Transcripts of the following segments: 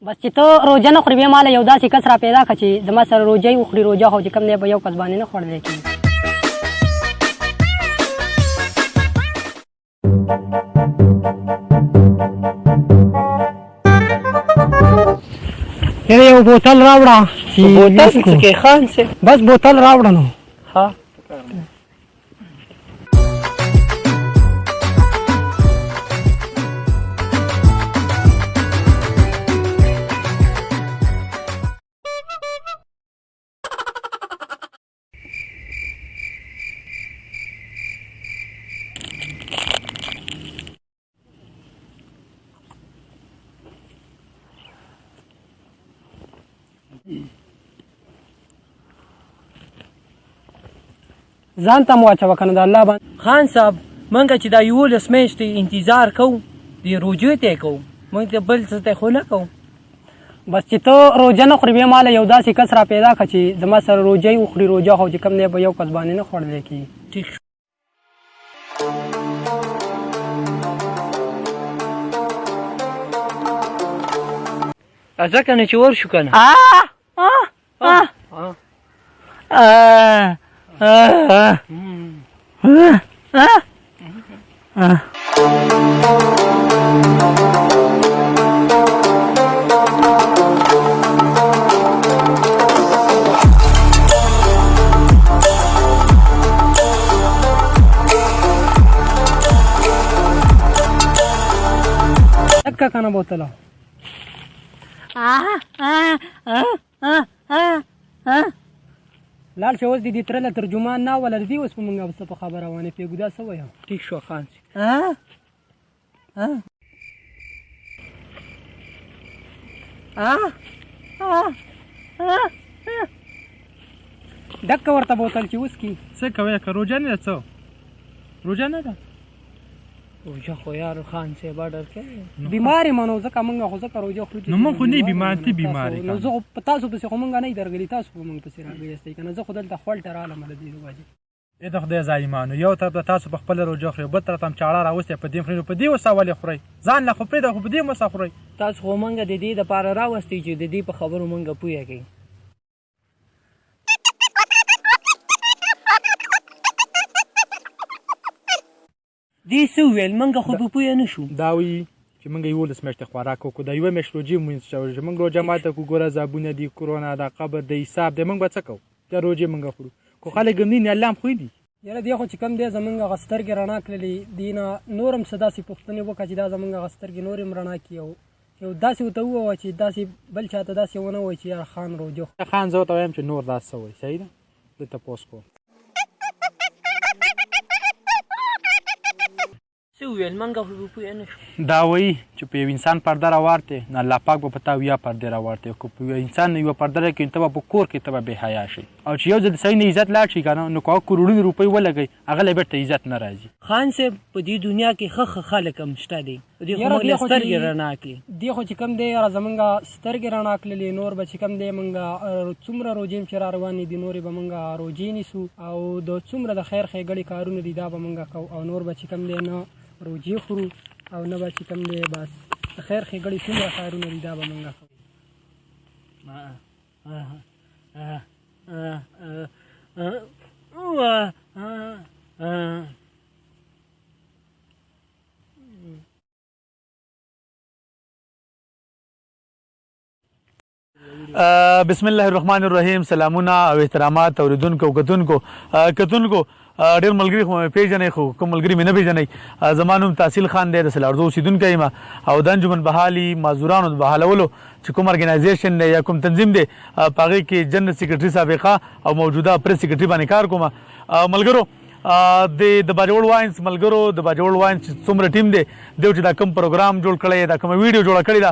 بس چې ته روژه نه خورې بیا ماله یو داسې کس را پیدا کړه چې زما سره روژه یې وخوري روژه خو چې کوم دی په یو کس باندې نه خوړلی کېږي. یاره یو بوتل راوړه چې بوتل څه کې خان صاحب بس بوتل راوړه نو. ها ځان ته مو واچوه که نه د الله باندې. خان صاحب موږ چې دا 11 میاشتې انتظار کوو د روژې ته یې کوو موږ ته بل څه ته خو نه کوو. بس چې ته روژه نه خورې بیا ماله یو داسې کس را پیدا کړه چې زما سره روژه یې وخوري روژه خو چې کوم دی په یو کس باندې نه خوړلی کېږي. ټیک شو. ځکه نه چې ورشو که نه ډکه که نه بوتله لاړ شه اوس د دې تره له ترجمان نه ولرځي اوس په موږ څه په خبره وانې پرېږدو دا څه ویم. ټیک شو خان صاحب. ډکه ورته بوتل چې وڅکي. څه کوې که روژه نه ده څه روژه نه ده روژه خو یار خان صاحب اډر کوي بیمار یم نو ځکه موږ خو ځکه روژه خورو نو موږ خو نه یو بیمار تی بیمار یې نو زه خو په تاسو پسې خو موږ نه یې درغلي تاسو خو موږ پسې راغلي یاستئ که نه زه خو دلته خوالټه رالم له دې وجې. ای د خدای ظالمانو یو طرف ته تاسو په خپله روژه خورئ بل طرف ته هم چاړه راوستې په دې خورئ نو په دې وسه ولې خورئ ځان له خو پرېږده خو په دې وسه خورئ. تاسو خو موږ د دې دپاره راوستئ چې د دې په خبرو موږ پوهه کوي. دې څه وویل موږ خو په پوهه نه شو. دا وایي چې موږ 11 میاشتې خوراک وکړو د یوه میاشت روژې مونځ چې موږ روژه ماته کړو ګوره عذابونه دي کرونا ده قبر د حساب دی موږ به څه کوو دا روژې موږ خورو خو خلک هم نه الله هم خوی دي. یاره دې خو چې کوم دی زمونږ هغه سترګې رڼا کړلې دې نه نور هم څه داسې پوښتنې وکړه چې دا زمونږ هغه سترګې نور هم رڼا کړي او یو داسې ورته ووایه چې داسې بل چاته داسې ونه وایي چې یار خان روژه خان زه ورته وایم چې نور دا څه وایي صحیح ده زه تپوس کوم. څه وویل موږ خو په پوهه نه شو. دا وایي چې په یو انسان پرده راوارتې نو الله پاک به په تا ویا پردې راوارتې که په یو انسان نه یوه پرده راکړي ته به په کور کې ته به بې حیا شي او چې یو ځل د سړي نه عزت لاړ شي که نه نو که هغه کروڑونه روپۍ ولګوي هغه له بېرته عزت نه راځي. خان صاحب په دې دنیا کې ښه خلک هم شته دي دې خو موږ له سترګې رڼا کړي. دې خو چې کوم دی یاره زمونږ سترګې رڼا کړلې نور به چې کوم دی موږ څومره روژې چې را روانې دي نورې به موږ روژې نیسو او د څومره د خیر ښېګړې کارونه دي دا به موږ کوو او نور به چې کوم دی نه روژې خورو او نه به چې کوم دی بس د خیر ښېګړې څومره کارونه دي دا به موږ کوو. بسم الله الرحمن الرحیم. سلامونه او احترامات اوریدونکو کتونکو ډېر ملګري خو مې پېژنئ خو کوم ملګري مې نه پېژنئ. زما نوم تحصیل خان دی د سلارزو اوسېدونکی یم او د انجمن بحالي معذورانو د بحالولو چې کوم ارګنایزیشن دی یا کوم تنظیم دی په هغې کې جنرال سیکرټري سابقه او موجوده پریس سیکرټري باندې کار کوم. ملګرو د باجوړ واینس ملګرو د باجوړ واینس څومره ټیم دی دیو چې دا کوم پروګرام جوړ کړی دا کومه ویډیو جوړه کړې ده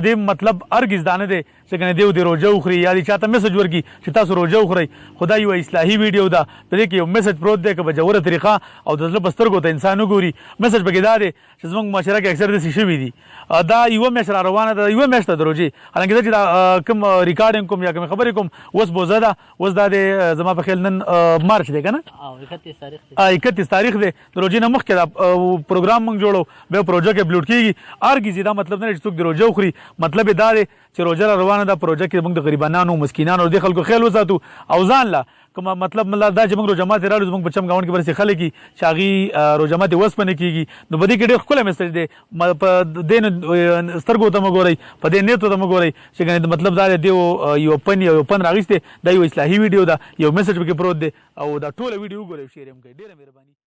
دې مطلب هرګز دا نه دی چې کنه دیو د روژه وخوري یا دې چاته میسج ورکړي چې تاسو روژه وخورئ خو دا یوه اصلاحي ویډیو ده په دې کې یو میسج پروت دی که په جوړه طریقه او د زړه په سترګو ته انسان وګوري میسج پکې دا دی چې زموږ معاشره کې اکثر داسې شوي دي دا یوه میاشت را روانه ده یوه میاشت ده د روژې حالانکې زه چې دا کوم ریکارډینګ کوم یا کومې خبرې کوم اوس بوزه ده اوس دا د زما په خیال نن مارچ دی که نه 31 تاریخ دی د روژې نه مخکې دا پروګرام موږ جوړو بیا پروژه کې اپلوډ کېږي هرګز دا مطلب نه دی چې څوک د روژه وخوري مطلب دا دی چې روژه روانه ده پروژه کې موږ د غریبانو مسکینانو د خلکو خیال وساتو او ځان لا کوم مطلب مله دا چې موږ روژه ماتې راړو زموږ په چم ګاونډ کې برسې خلک چې هغې روژه ماتې وسپنې کېږي نو په دې کې ډېر ښکلی میسج دی په دې سترګو ته مه ګورئ په دې نیتو ته مه ګورئ چې ګنې مطلب دا دی یو پن راغیستی دا یو اصلاحي ویډیو ده یو میسج پکې پروت دی او دا ټوله ویډیو وګورئ شیر یې هم کوئ ډېره مهرباني